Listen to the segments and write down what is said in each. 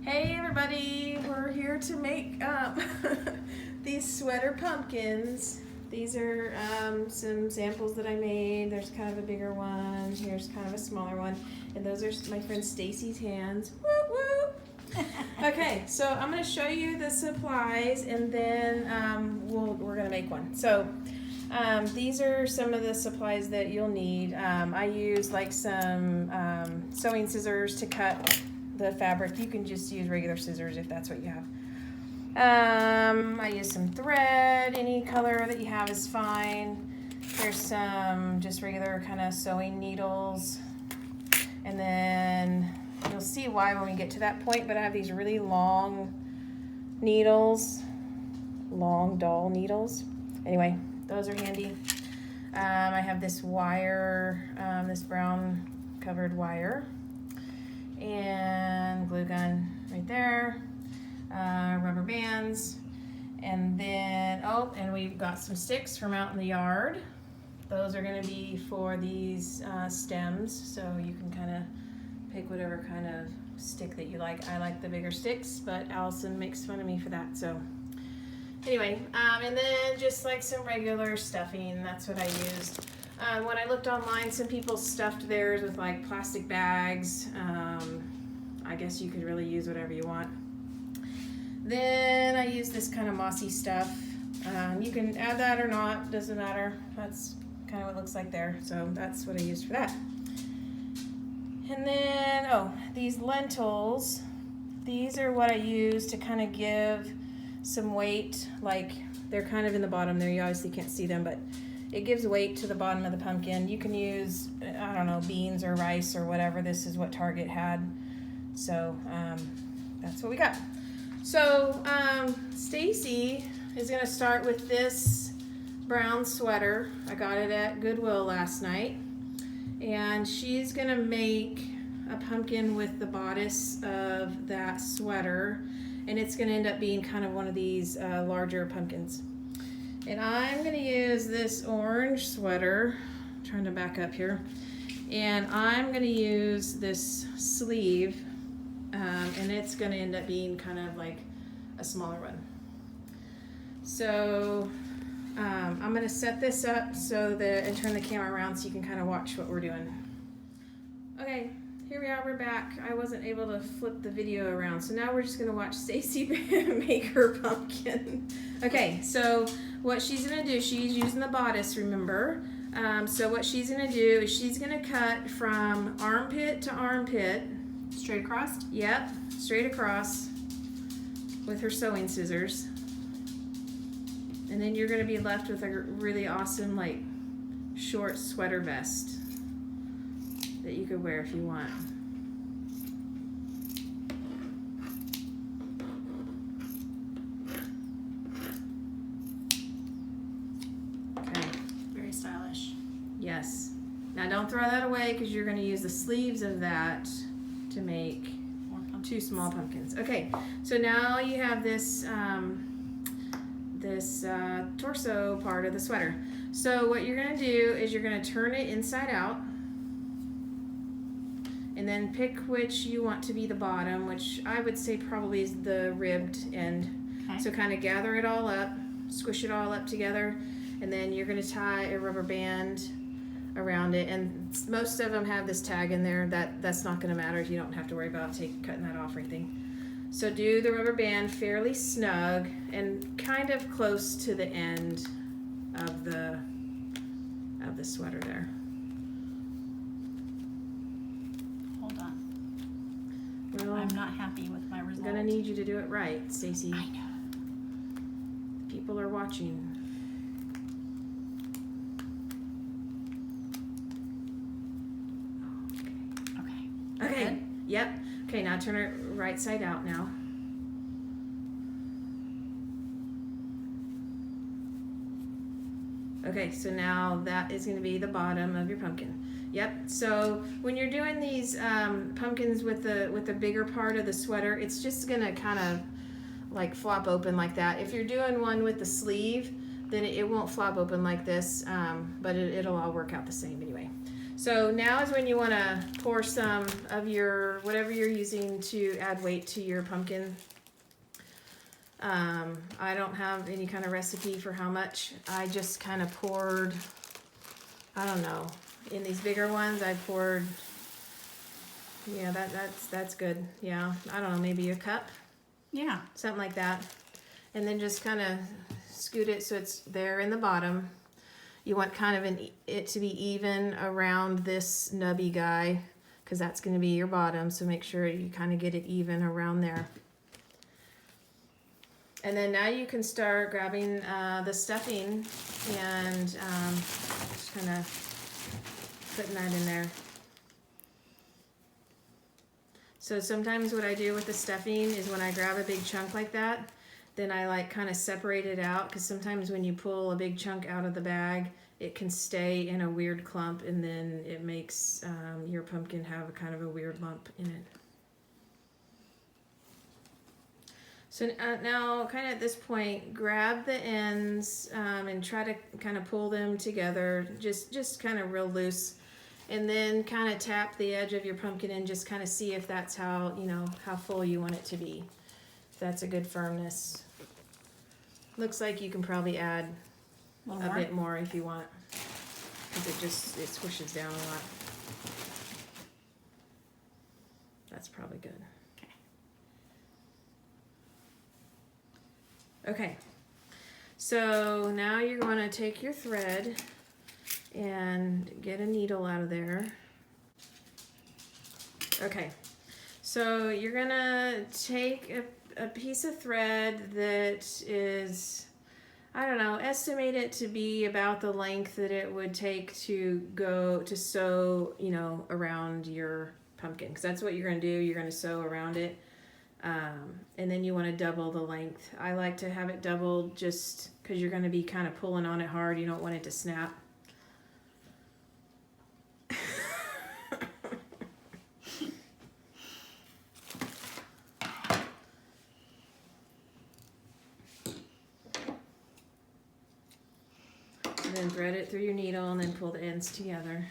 Hey everybody, we're here to make these sweater pumpkins. These are some samples that I made. There's kind of a bigger one, here's kind of a smaller one, and those are my friend Stacy's hands. Woo woo! Okay, so I'm going to show you the supplies and then we're going to make one. So these are some of the supplies that you'll need. I use like some sewing scissors to cut the fabric. You can just use regular scissors if that's what you have. I use some thread. Any color that you have is fine. There's some just regular kind of sewing needles. And then you'll see why when we get to that point, but I have these really long needles. Long, dull needles. Anyway, those are handy. I have this wire, this brown covered wire. And glue gun right there, rubber bands, and then and we've got some sticks from out in the yard. Those are going to be for these stems, so you can kind of pick whatever kind of stick that you like. I like the bigger sticks, but Allison makes fun of me for that. So anyway, and then just like some regular stuffing, that's what I used. When I looked online, some people stuffed theirs with like plastic bags. I guess you could really use whatever you want. Then I used this kind of mossy stuff. You can add that or not, doesn't matter. That's kind of what it looks like there. So that's what I used for that. And then, these lentils. These are what I use to kind of give some weight. Like they're kind of in the bottom there. You obviously can't see them, but it gives weight to the bottom of the pumpkin. You can use, I don't know, beans or rice or whatever. This is what Target had. So that's what we got. So Stacy is going to start with this brown sweater. I got it at Goodwill last night. And she's going to make a pumpkin with the bodice of that sweater. And it's going to end up being kind of one of these larger pumpkins. And I'm going to use this orange sweater, I'm trying to back up here, and I'm going to use this sleeve, and it's going to end up being kind of like a smaller one. So I'm going to set this up and turn the camera around so you can kind of watch what we're doing. Okay, here we are, we're back. I wasn't able to flip the video around, so now we're just going to watch Stacy make her pumpkin. Okay, so what she's going to do, she's using the bodice, remember? So what she's going to do is she's going to cut from armpit to armpit. Straight across? Yep, straight across with her sewing scissors. And then you're going to be left with a really awesome, like, short sweater vest that you could wear if you want. Okay. Very stylish. Yes. Now don't throw that away because you're going to use the sleeves of that to make two small pumpkins. Okay, so now you have this torso part of the sweater. So what you're going to do is you're going to turn it inside out. And then pick which you want to be the bottom, which I would say probably is the ribbed end. Okay. So kind of gather it all up, squish it all up together, and then you're going to tie a rubber band around it. And most of them have this tag in there. That's not going to matter. You don't have to worry about cutting that off or anything. So do the rubber band fairly snug and kind of close to the end of the sweater there. Well, I'm not happy with my result. I'm gonna need you to do it right, Stacy. I know. People are watching. Okay. Good? Yep. Okay, now turn it right side out now. Okay, so now that is going to be the bottom of your pumpkin. Yep. So when you're doing these pumpkins with the bigger part of the sweater, it's just going to kind of like flop open like that. If you're doing one with the sleeve, then it won't flop open like this, but it'll all work out the same anyway. So now is when you want to pour some of your, whatever you're using to add weight to your pumpkin. I don't have any kind of recipe for how much. I just kind of poured, I don't know, in these bigger ones I poured, yeah, that's good. Yeah, I don't know, maybe a cup, Yeah. something like that. And then just kind of scoot it so it's there in the bottom. You want kind of it to be even around this nubby guy, because that's going to be your bottom, so make sure you kind of get it even around there. And then now you can start grabbing the stuffing and just kind of putting that in there. So sometimes what I do with the stuffing is when I grab a big chunk like that, then I like kind of separate it out, because sometimes when you pull a big chunk out of the bag, it can stay in a weird clump, and then it makes your pumpkin have a kind of a weird lump in it. So now, kind of at this point, grab the ends and try to kind of pull them together, just kind of real loose, and then kind of tap the edge of your pumpkin and just kind of see if that's how, you know, how full you want it to be. If that's a good firmness. Looks like you can probably add a bit more if you want, because it squishes down a lot. That's probably good. Okay, so now you're going to take your thread and get a needle out of there. Okay, so you're going to take a piece of thread that is, I don't know, estimate it to be about the length that it would take to go to sew, you know, around your pumpkin, because that's what you're going to do. You're going to sew around it. And then you want to double the length. I like to have it doubled just because you're going to be kind of pulling on it hard. You don't want it to snap. And then thread it through your needle and then pull the ends together.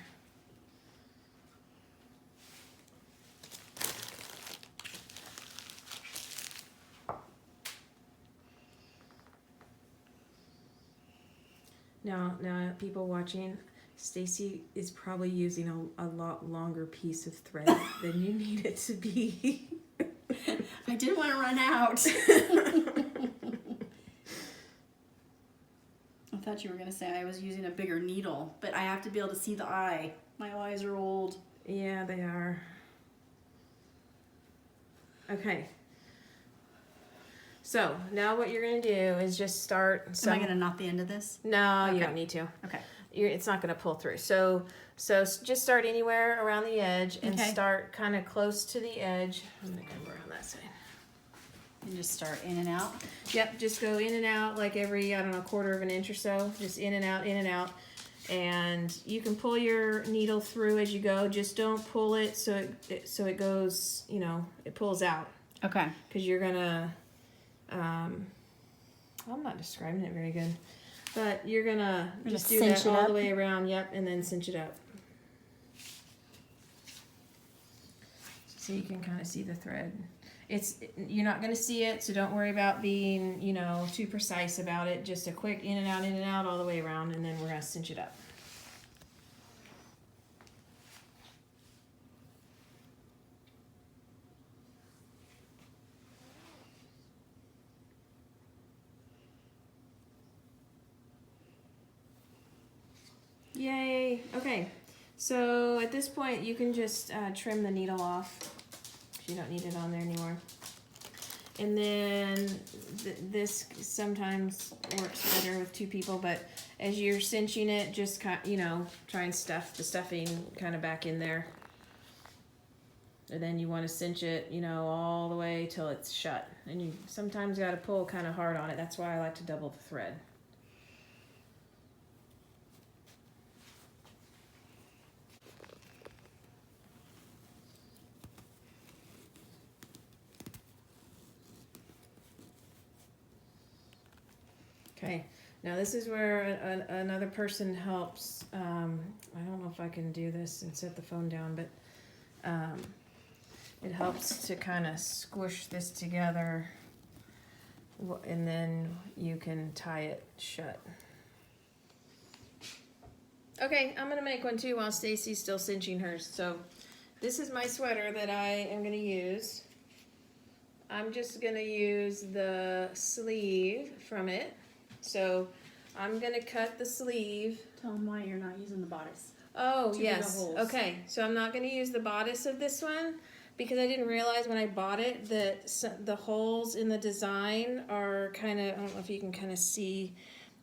Now, people watching, Stacy is probably using a lot longer piece of thread than you need it to be. I didn't want to run out. I thought you were going to say I was using a bigger needle, but I have to be able to see the eye. My eyes are old. Yeah, they are. Okay. So now what you're going to do is just start. Am I going to knot the end of this? No, Okay. you don't need to. Okay. It's not going to pull through. So just start anywhere around the edge and Okay. start kind of close to the edge. I'm going to come around that side. And just start in and out. Yep, just go in and out like every, I don't know, quarter of an inch or so. Just in and out, in and out. And you can pull your needle through as you go. Just don't pull it so it goes, you know, it pulls out. Okay. Because you're going to... I'm not describing it very good, but you're gonna just do that all the way around. Yep, and then cinch it up so you can kind of see the thread. You're not gonna see it, so don't worry about being, you know, too precise about it. Just a quick in and out all the way around, and then we're gonna cinch it up. Yay! Okay, so at this point you can just trim the needle off. You don't need it on there anymore. And then this sometimes works better with two people, but as you're cinching it, just you know, try and stuff the stuffing kind of back in there. And then you want to cinch it, you know, all the way till it's shut. And you sometimes got to pull kind of hard on it. That's why I like to double the thread. Okay, Now this is where another person helps. I don't know if I can do this and set the phone down, but it helps to kind of squish this together, and then you can tie it shut. Okay, I'm gonna make one too while Stacy's still cinching hers. So this is my sweater that I am gonna use. I'm just gonna use the sleeve from it. So I'm gonna cut the sleeve. Tell them why you're not using the bodice. Oh, To do the yes. holes. Okay, so I'm not gonna use the bodice of this one because I didn't realize when I bought it that the holes in the design are kind of, I don't know if you can kind of see,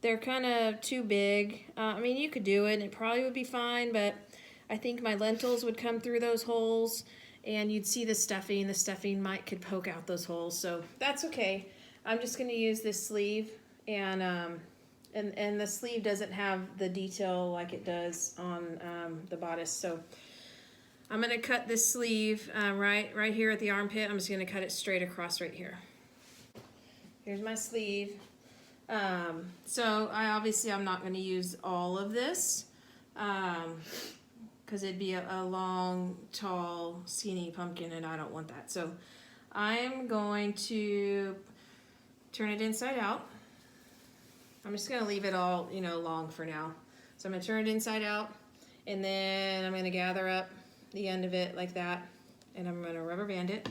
they're kind of too big. I mean, you could do it and it probably would be fine, but I think my lentils would come through those holes and you'd see the stuffing. The stuffing could poke out those holes, so that's okay. I'm just gonna use this sleeve, and the sleeve doesn't have the detail like it does on the bodice, so I'm gonna cut this sleeve right here at the armpit. I'm just gonna cut it straight across right here. Here's my sleeve. So I'm not gonna use all of this because it'd be a long, tall, skinny pumpkin, and I don't want that. So I'm going to turn it inside out. I'm just gonna leave it all, long for now. So I'm gonna turn it inside out, and then I'm gonna gather up the end of it like that, and I'm gonna rubber band it.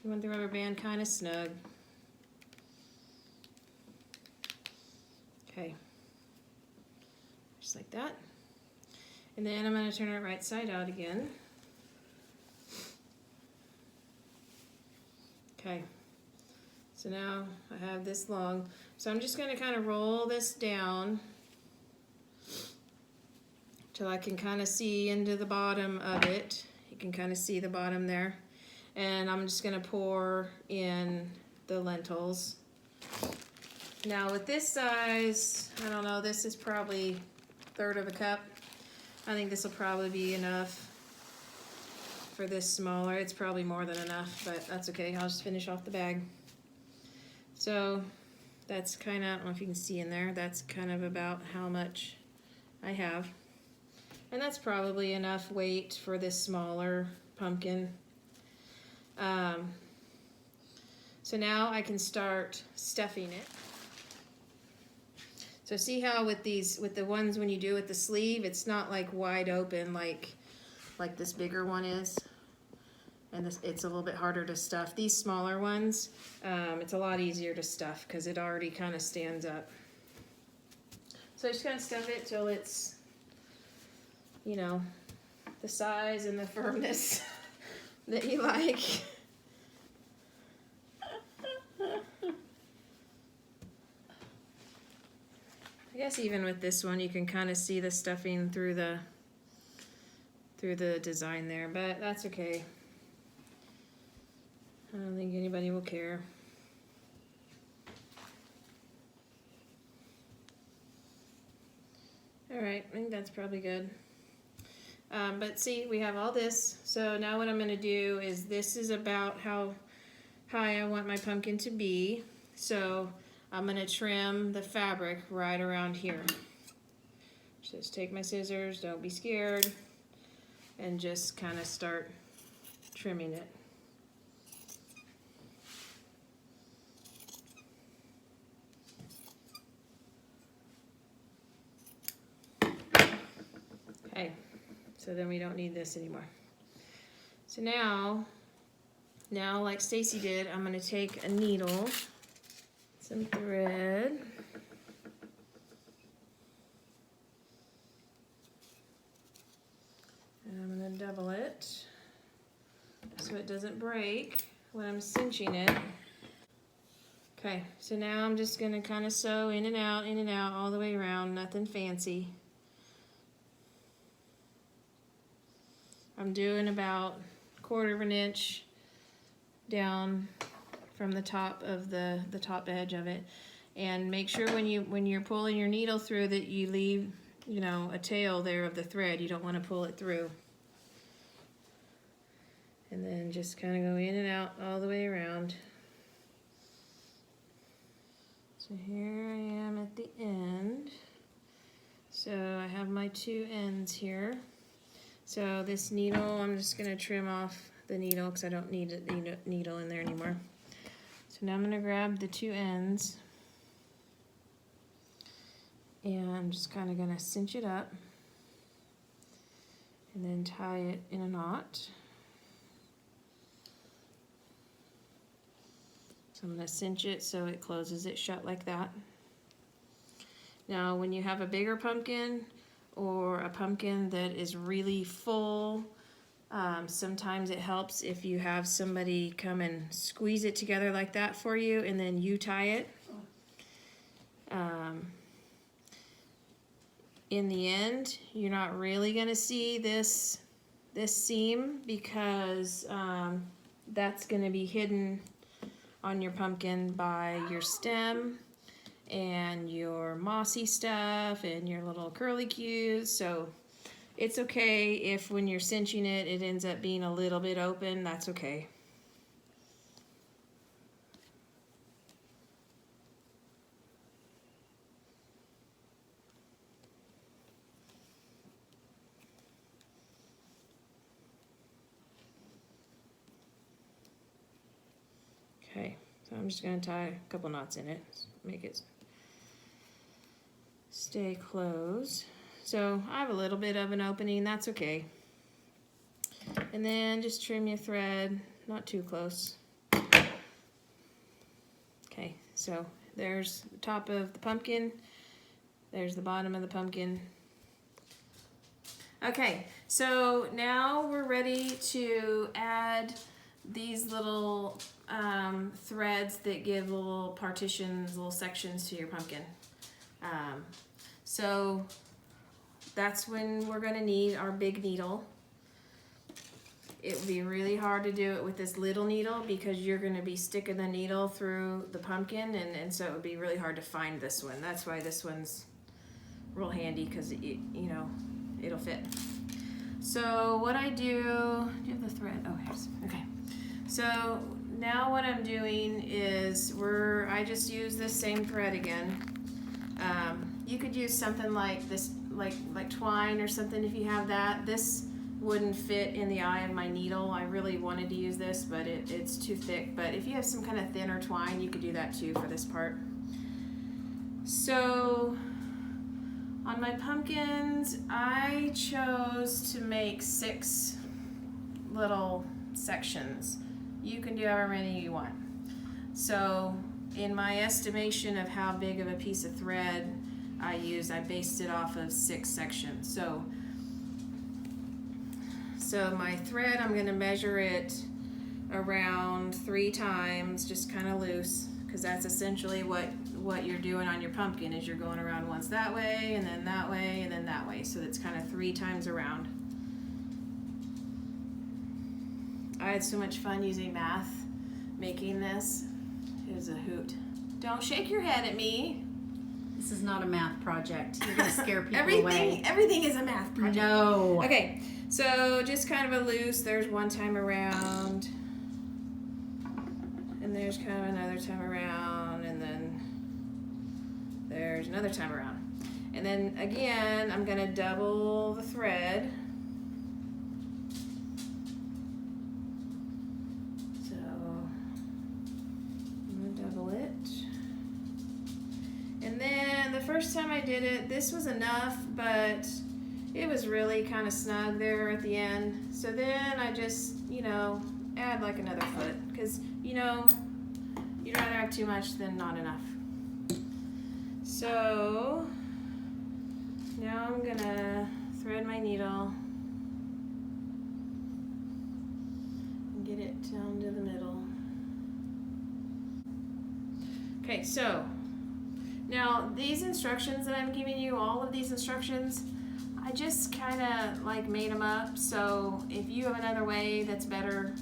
You want the rubber band kind of snug. Okay, just like that. And then I'm gonna turn it right side out again. Okay, so now I have this long. So I'm just gonna kind of roll this down till I can kind of see into the bottom of it. You can kind of see the bottom there. And I'm just gonna pour in the lentils. Now with this size, I don't know, this is probably 1/3 of a cup. I think this will probably be enough. For this smaller, it's probably more than enough, but that's okay. I'll just finish off the bag. So that's kind of, I don't know if you can see in there, that's kind of about how much I have. And that's probably enough weight for this smaller pumpkin. So now I can start stuffing it. So see how with the ones when you do with the sleeve, it's not like wide open like this bigger one is. And it's a little bit harder to stuff. These smaller ones, it's a lot easier to stuff because it already kind of stands up. So I'm just gonna stuff it till it's, the size and the firmness that you like. I guess even with this one, you can kind of see the stuffing through the design there, but that's okay. I don't think anybody will care. All right, I think that's probably good. But see, we have all this. So now what I'm gonna do is, this is about how high I want my pumpkin to be. So I'm gonna trim the fabric right around here. Just take my scissors, don't be scared, and just kind of start trimming it. Okay, so then we don't need this anymore. So now like Stacy did, I'm gonna take a needle, some thread, and I'm gonna double it so it doesn't break when I'm cinching it. Okay, so now I'm just gonna kind of sew in and out all the way around, nothing fancy. I'm doing about 1/4 of an inch down from the top of the top edge of it, and make sure when you're pulling your needle through that you leave a tail there of the thread. You don't want to pull it through. And then just kind of go in and out all the way around. So here I am at the end. So I have my two ends here. So this needle, I'm just gonna trim off the needle because I don't need a needle in there anymore. So now I'm gonna grab the two ends and I'm just kind of gonna cinch it up and then tie it in a knot. So I'm going to cinch it so it closes it shut like that. Now when you have a bigger pumpkin or a pumpkin that is really full, sometimes it helps if you have somebody come and squeeze it together like that for you and then you tie it. In the end, you're not really going to see this seam because that's going to be hidden on your pumpkin by your stem and your mossy stuff and your little curly cues. So it's okay if when you're cinching it, it ends up being a little bit open. That's okay. Okay, so I'm just going to tie a couple knots in it, make it stay closed. So I have a little bit of an opening, that's okay. And then just trim your thread, not too close. Okay, so there's the top of the pumpkin, there's the bottom of the pumpkin. Okay, so now we're ready to add these little threads that give little partitions, little sections to your pumpkin. So that's when we're going to need our big needle. It would be really hard to do it with this little needle because you're going to be sticking the needle through the pumpkin, and so it would be really hard to find this one. That's why this one's real handy because it'll fit. So what I do you have the thread? Oh, here's, okay. So now what I'm doing is I just use this same thread again. You could use something like this, like twine or something if you have that. This wouldn't fit in the eye of my needle. I really wanted to use this, but it's too thick. But if you have some kind of thinner twine, you could do that too for this part. So on my pumpkins, I chose to make 6 little sections. You can do however many you want. So in my estimation of how big of a piece of thread I based it off of 6 sections. So my thread, I'm going to measure it around 3 times, just kind of loose, because that's essentially what you're doing on your pumpkin is you're going around once that way and then that way and then that way. So it's kind of 3 times around. I had so much fun using math making this. It was a hoot. Don't shake your head at me. This is not a math project. You're going to scare people away. Everything is a math project. No. Okay, so just kind of a loose, there's one time around, and there's kind of another time around, and then there's another time around. And then again, I'm going to double the thread. So I'm going to double it. And then the first time I did it, this was enough, but it was really kind of snug there at the end. So then I just, add like another foot, because, you'd rather have too much than not enough. So now I'm gonna thread my needle and get it down to the middle. Okay, so now these instructions that I'm giving you, all of these instructions, I just kind of made them up. So if you have another way that's better,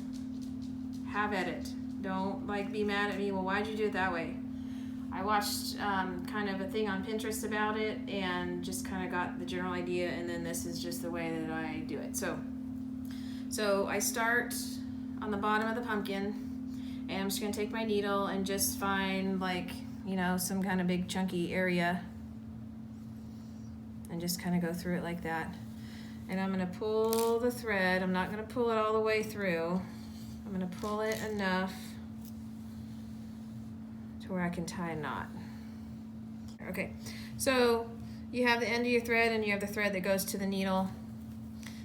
have at it. Don't be mad at me, well, why'd you do it that way? I watched kind of a thing on Pinterest about it and just kind of got the general idea, and then this is just the way that I do it. So I start on the bottom of the pumpkin, and I'm just gonna take my needle and just find, like, you know, some kind of big chunky area and just kind of go through it like that. And I'm gonna pull the thread. I'm not gonna pull it all the way through. I'm gonna pull it enough to where I can tie a knot. Okay, so you have the end of your thread and you have the thread that goes to the needle.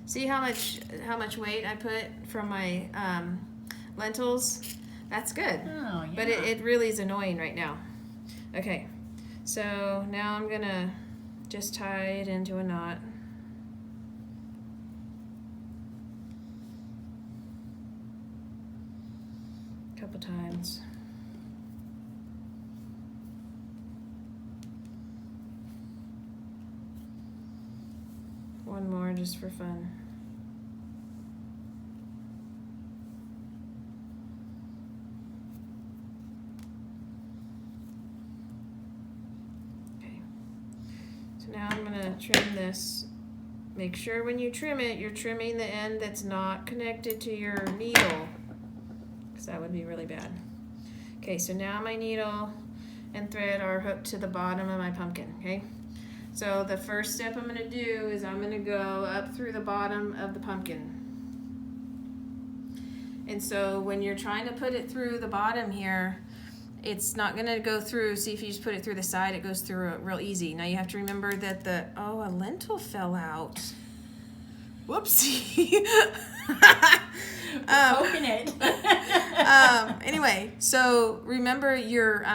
See how much weight I put from my lentils? That's good. Oh, yeah. But it really is annoying right now. Okay, so now I'm gonna just tie it into a knot. A couple times. One more just for fun. Okay. So now I'm gonna trim this. Make sure when you trim it, you're trimming the end that's not connected to your needle, because that would be really bad. Okay, so now my needle and thread are hooked to the bottom of my pumpkin, okay? So the first step I'm gonna do is I'm gonna go up through the bottom of the pumpkin. And so when you're trying to put it through the bottom here, it's not gonna go through. See, if you just put it through the side, it goes through it real easy. Now you have to remember that a lentil fell out. Whoopsie. Poking it. Anyway, so remember your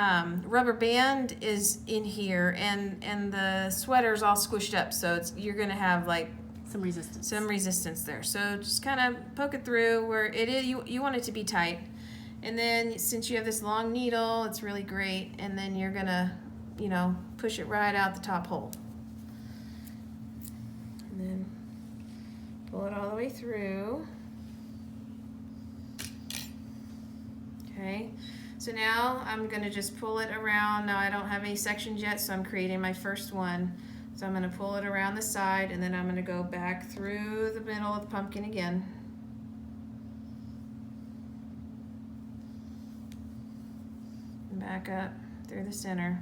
rubber band is in here, and the sweater's all squished up, so you're gonna have like some resistance there. So just kind of poke it through where it is. You want it to be tight, and then since you have this long needle, it's really great. And then you're gonna, you know, push it right out the top hole, and then pull it all the way through. Okay, so now I'm gonna just pull it around. Now I don't have any sections yet, so I'm creating my first one. So I'm gonna pull it around the side, and then I'm gonna go back through the middle of the pumpkin again. And back up through the center.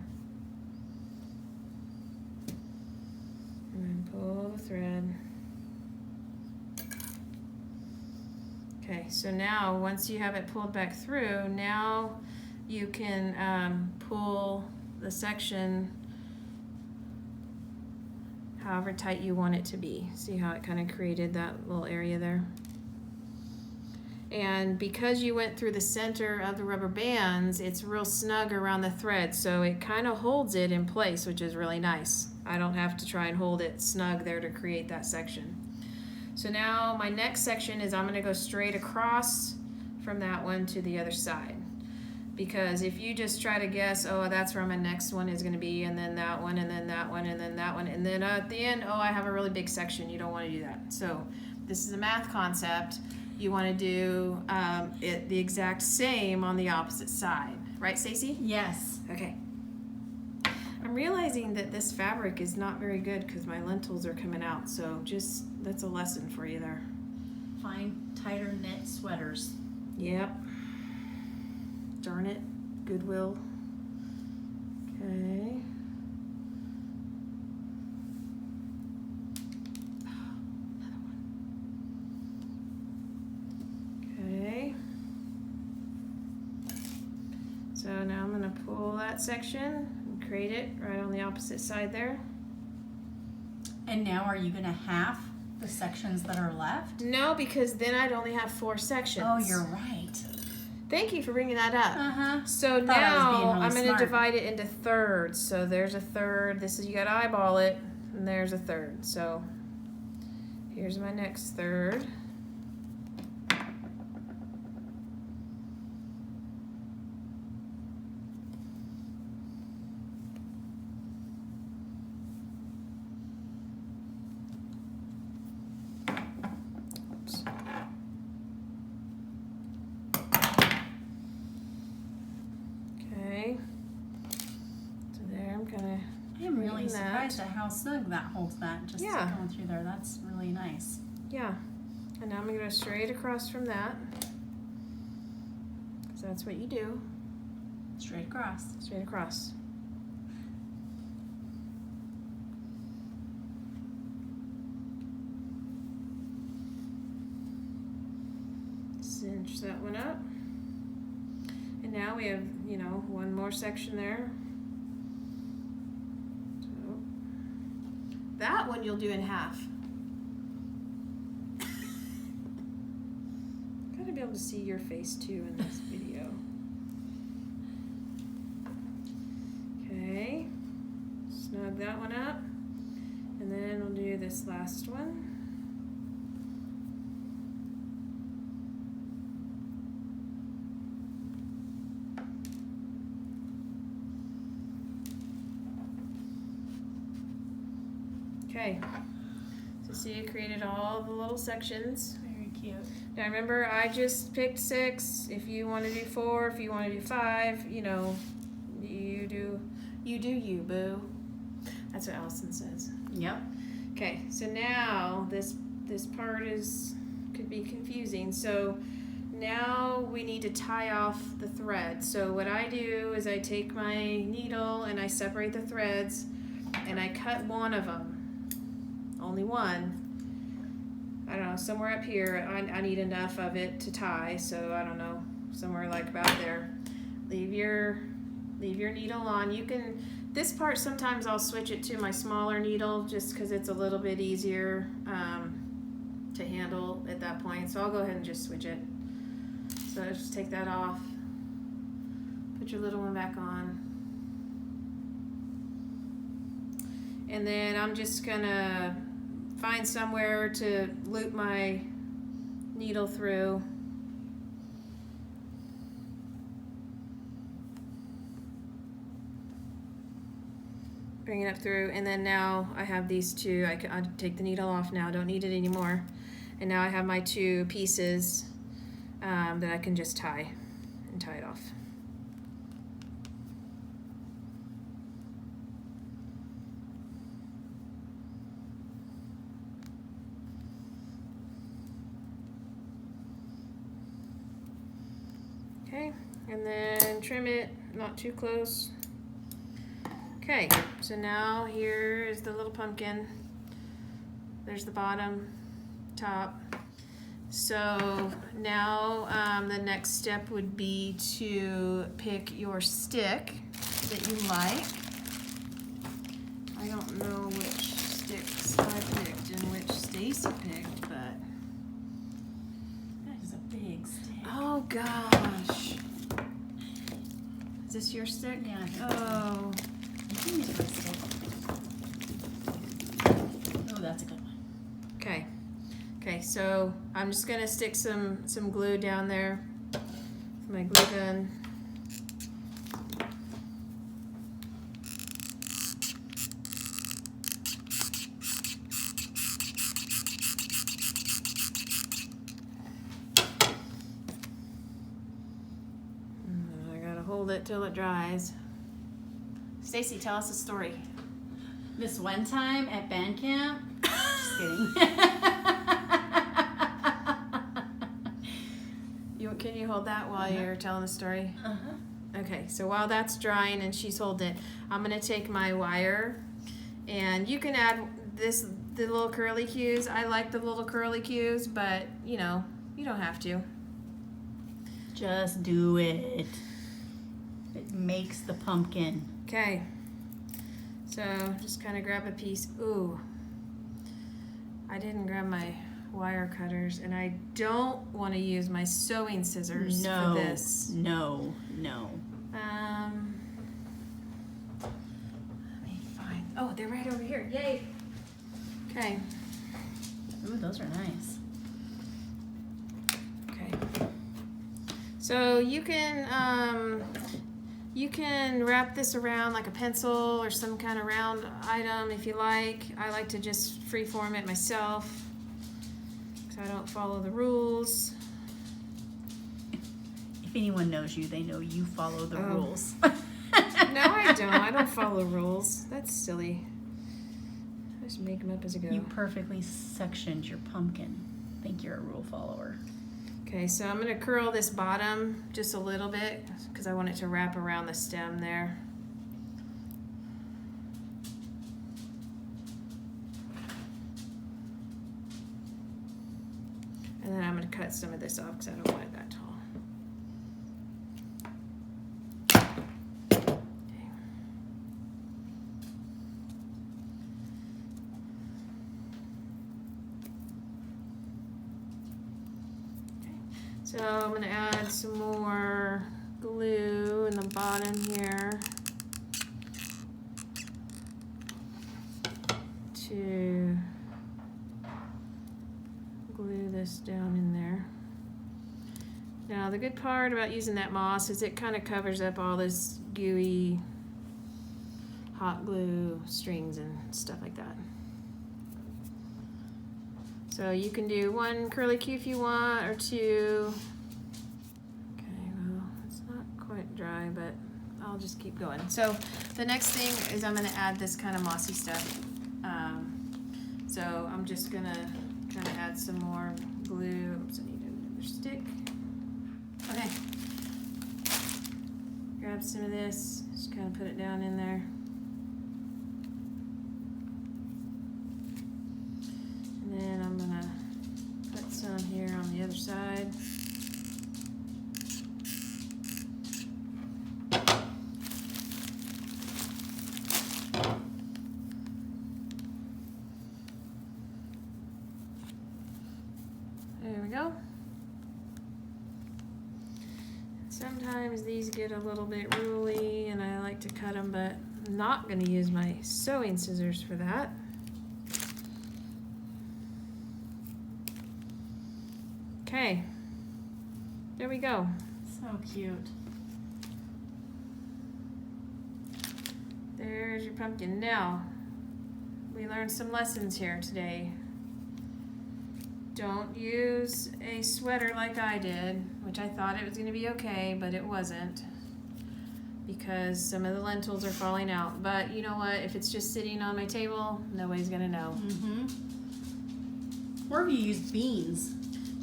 And then pull the thread. Okay, so now once you have it pulled back through, now you can pull the section however tight you want it to be. See how it kind of created that little area there? And because you went through the center of the rubber bands, it's real snug around the thread, so it kind of holds it in place, which is really nice. I don't have to try and hold it snug there to create that section. So now my next section is I'm going to go straight across from that one to the other side. Because if you just try to guess, oh, that's where my next one is going to be, and then that one, and then that one, and then that one, and then at the end, oh, I have a really big section. You don't want to do that. So this is a math concept. You want to do it the exact same on the opposite side. Right, Stacey? Yes. Okay. I'm realizing that this fabric is not very good because my lentils are coming out, so just that's a lesson for you there. Find tighter knit sweaters. Yep. Darn it. Goodwill. Okay. Another one. Okay. So now I'm going to pull that section. Create it right on the opposite side there. And now are you going to half the sections that are left? No, because then I'd only have 4 sections. Oh, you're right. Thank you for bringing that up. Uh-huh. So Thought I was being now really I'm going to smart. divide it into thirds. So there's a third. This is, you got to eyeball it, and there's a third. So here's my next third. I'm really surprised at how snug that holds that, just going through there. That's really nice. Yeah. And now I'm going to go straight across from that. So that's what you do. Straight across. Straight across. Cinch that one up. And now we have, you know, one more section there. So that one you'll do in half. Gotta be able to see your face too in this video. Okay, snug that one up, and then we'll do this last one. Okay, so see, you created all the little sections. Very cute. Now remember, I just picked 6. If you want to do 4, if you want to do 5, you know, you do you, boo. That's what Allison says. Yep. Okay, so now this part could be confusing. So now we need to tie off the thread. So what I do is I take my needle and I separate the threads and I cut one of them. Only one. I don't know, somewhere up here. I need enough of it to tie, so I don't know, somewhere like about there. Leave your needle on. You can, this part sometimes I'll switch it to my smaller needle just because it's a little bit easier to handle at that point. So I'll go ahead and just switch it. So just take that off. Put your little one back on. And then I'm just gonna find somewhere to loop my needle through. Bring it up through, and then now I have these two. I'll take the needle off now, don't need it anymore. And now I have my 2 pieces that I can just tie it off. Okay, and then trim it, not too close. Okay, so now here is the little pumpkin. There's the bottom, top. So now the next step would be to pick your stick that you like. I don't know which sticks I picked and which Stacy picked, but That is a big stick. oh gosh. Is this your stick? Yeah, I think Oh. You can use my stick. Oh, that's a good one. Okay. Okay, so I'm just gonna stick some glue down there with my glue gun. And I gotta hold it till it dries. Stacy, tell us a story. This one time at band camp, just kidding. Can you hold that while you're telling the story? Uh-huh. Okay, so while that's drying and she's holding it, I'm gonna take my wire, and you can add the little curly cues. I like the little curly cues, but you know, you don't have to. Just do it. It makes the pumpkin. Okay, so just kind of grab a piece. Ooh, I didn't grab my wire cutters, and I don't want to use my sewing scissors for this. No. Let me find. Oh, they're right over here. Yay. Okay. Ooh, those are nice. Okay. So you can wrap this around like a pencil or some kind of round item if you like. I like to just freeform it myself because I don't follow the rules. If anyone knows you, they know you follow the rules. No, I don't. I don't follow rules. That's silly. I just make them up as I go. You perfectly sectioned your pumpkin. I think you're a rule follower. Okay, so I'm gonna curl this bottom just a little bit because I want it to wrap around the stem there. And then I'm gonna cut some of this off because I don't want it that tall. So I'm going to add some more glue in the bottom here to glue this down in there. Now the good part about using that moss is it kind of covers up all this gooey hot glue strings and stuff like that. So you can do one curly Q if you want, or two. Okay, well, it's not quite dry, but I'll just keep going. So the next thing is I'm gonna add this kind of mossy stuff. So I'm just gonna try to add some more glue. Oops, I need another stick. Okay. Grab some of this, just kind of put it down in there. And then I'm gonna put some here on the other side. There we go. Sometimes these get a little bit ruly and I like to cut them, but I'm not going to use my sewing scissors for that. Okay, there we go. So cute. There's your pumpkin. Now, we learned some lessons here today. Don't use a sweater like I did, which I thought it was going to be okay, but it wasn't, because some of the lentils are falling out. But you know what? If it's just sitting on my table, nobody's going to know. Mm-hmm. Or if you use beans.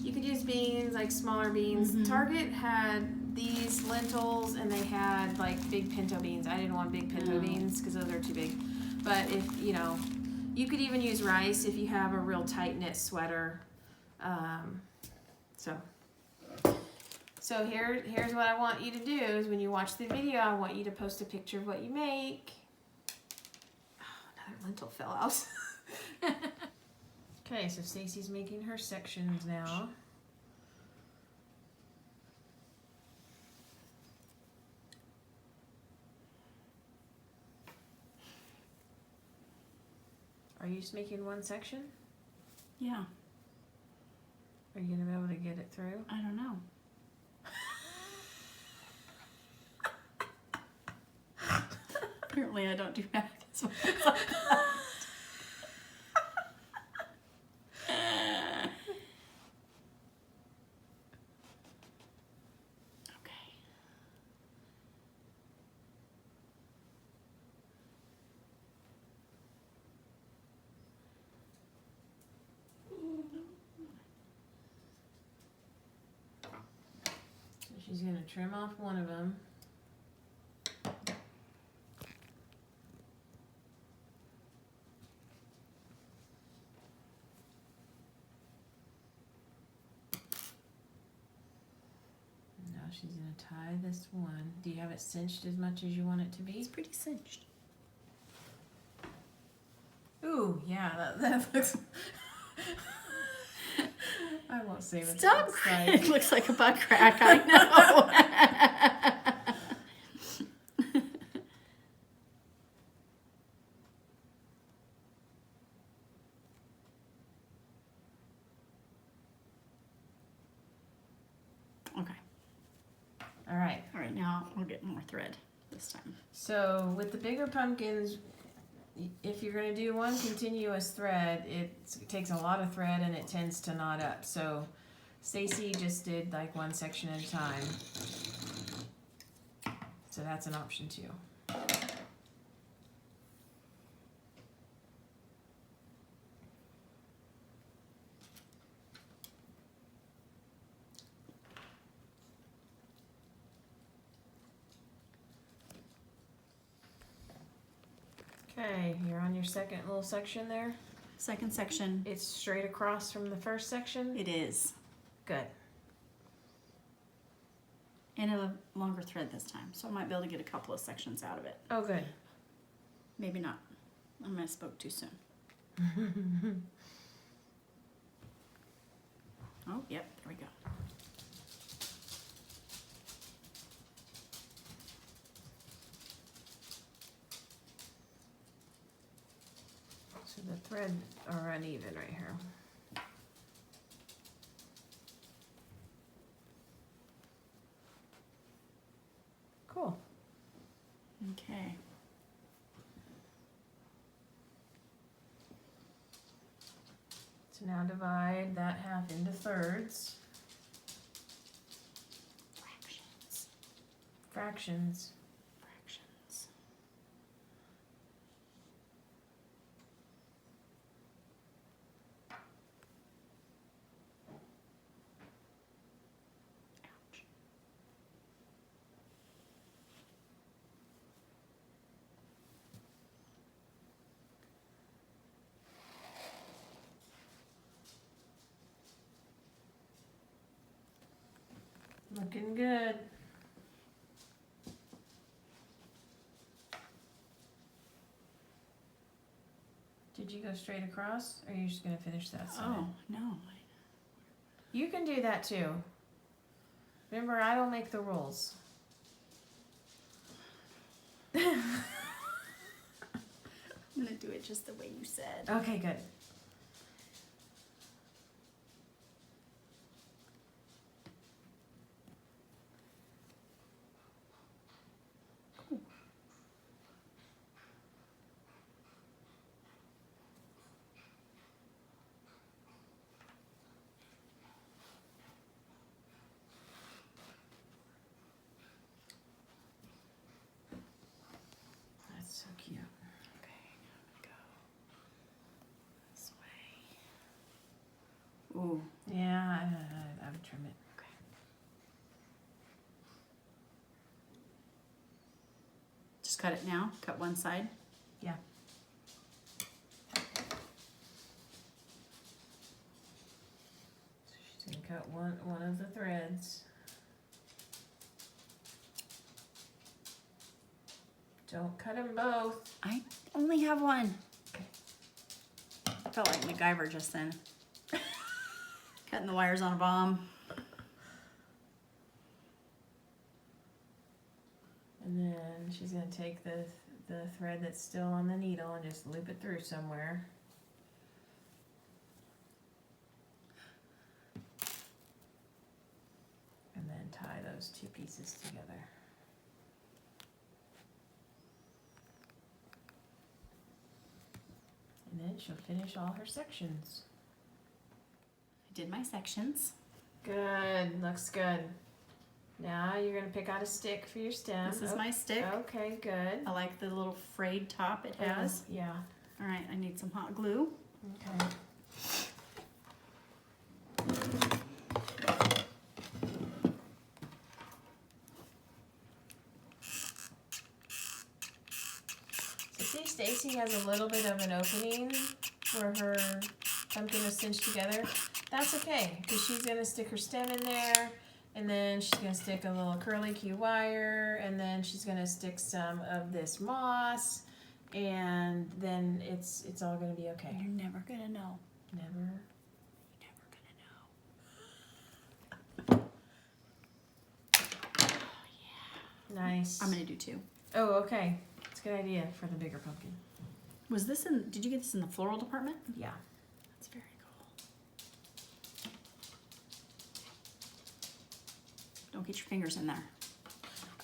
You could use beans, like smaller beans. Mm-hmm. Target had these lentils, and they had like big pinto beans. I didn't want big pinto beans because those are too big. But if, you know, you could even use rice if you have a real tight knit sweater. So here's what I want you to do is when you watch the video, I want you to post a picture of what you make. Oh, another lentil fell out. Okay, so Stacy's making her sections now. Are you just making one section? Yeah. Are you gonna be able to get it through? I don't know. Apparently I don't do math. She's going to trim off one of them. Now she's going to tie this one. Do you have it cinched as much as you want it to be? It's pretty cinched. Ooh, yeah, that looks... I won't say what Stop! It looks like. It looks like a butt crack, I know. Okay. All right. All right, now we'll get more thread this time. So with the bigger pumpkins, if you're going to do one continuous thread, it takes a lot of thread and it tends to knot up. So Stacy just did like one section at a time. So that's an option too. Okay, you're on your second little section there. Second section. It's straight across from the first section. It is. Good. And a longer thread this time, so I might be able to get a couple of sections out of it. Oh, good. Maybe not. I might have spoke too soon. Oh, yep, there we go. So the threads are uneven right here. Cool. Okay. So now divide that half into thirds. Fractions. Fractions. Fractions. Ouch. Looking good. Did you go straight across, or are you just gonna finish that side? Oh, no. You can do that too. Remember, I don't make the rules. I'm gonna do it just the way you said. Okay, good. That's so cute. Okay, go this way. Ooh. Yeah, I would trim it. Okay. Just cut it now. Cut one side. Yeah. So she's gonna cut one of the threads. Don't cut them both. I only have one. Okay. I felt like MacGyver just then. Cutting the wires on a bomb. And then she's gonna take the thread that's still on the needle and just loop it through somewhere. And then tie those two pieces together. And then she'll finish all her sections. I did my sections. Good, looks good. Now you're gonna pick out a stick for your stem. This is my stick. Okay, good. I like the little frayed top it has. Yeah. All right, I need some hot glue. Okay. So see, Stacy has a little bit of an opening where her pumpkin is cinched together. That's okay, because she's gonna stick her stem in there, and then she's gonna stick a little curly Q wire, and then she's gonna stick some of this moss, and then it's all gonna be okay. You're never gonna know. Never. Never gonna know. Oh yeah. Nice. I'm gonna do two. Oh, okay. It's a good idea for the bigger pumpkin. Was this in? Did you get this in the floral department? Yeah. That's very cool. Don't get your fingers in there.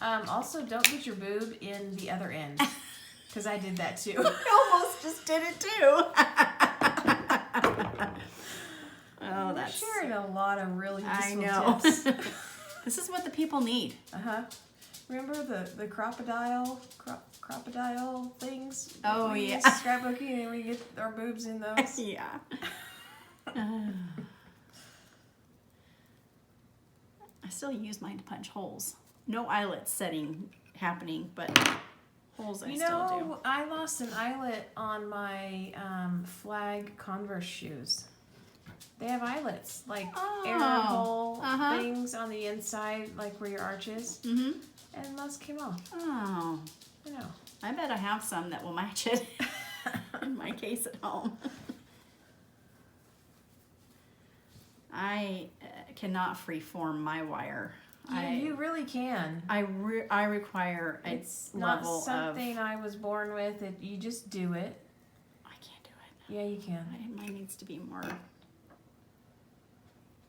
Also, don't get your boob in the other end, because I did that too. I almost just did it too. Oh, We're that's. sharing a lot of really useful I know. tips. This is what the people need. Remember the crocodile things? Oh, we yeah. use scrapbooking, and we get our boobs in those. Yeah. I still use mine to punch holes. No eyelet setting happening, but holes I You still do. know, I lost an eyelet on my flag Converse shoes. They have eyelets, like air hole things on the inside, like where your arch is. Mm-hmm. And those came off. Oh. I know. I bet I have some that will match it in my case at home. I cannot freeform my wire. You really can. I require a It's not level something of. I was born with. You just do it. I can't do it. Yeah, you can. Mine needs to be more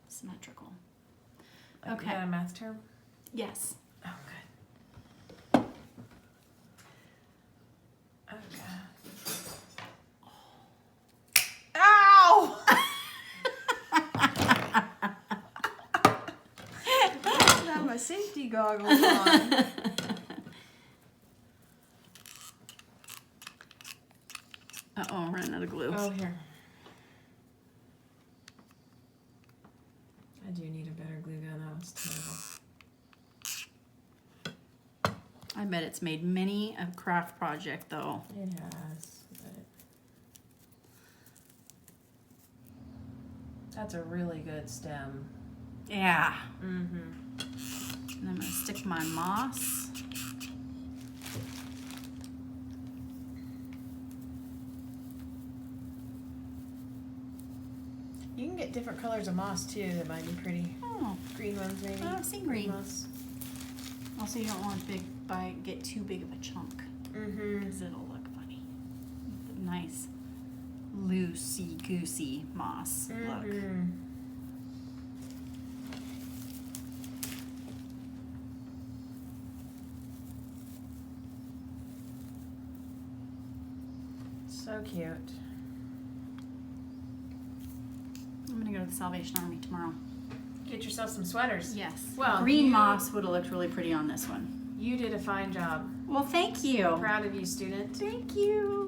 symmetrical. Like, Okay. Is that a math term? Yes. Oh, good. Okay. Ow! I have my safety goggles on. Uh-oh, I'm running out of glue. Oh, here. I do need a better glue gun. That was terrible. I bet it's made many a craft project, though. It has, but that's a really good stem. Yeah. Mm-hmm. And I'm going to stick my moss. You can get different colors of moss too. That might be pretty. Oh, Green ones maybe. I've seen green. Moss. Also, you don't want get too big of a chunk Mm-hmm. because it'll look funny. Nice, loosey-goosey moss look. Mm-hmm. So cute. I'm going to go to the Salvation Army tomorrow. Get yourself some sweaters. Yes. Well, green you- moss would have looked really pretty on this one. You did a fine job. Well, thank you. Proud of you, student. Thank you.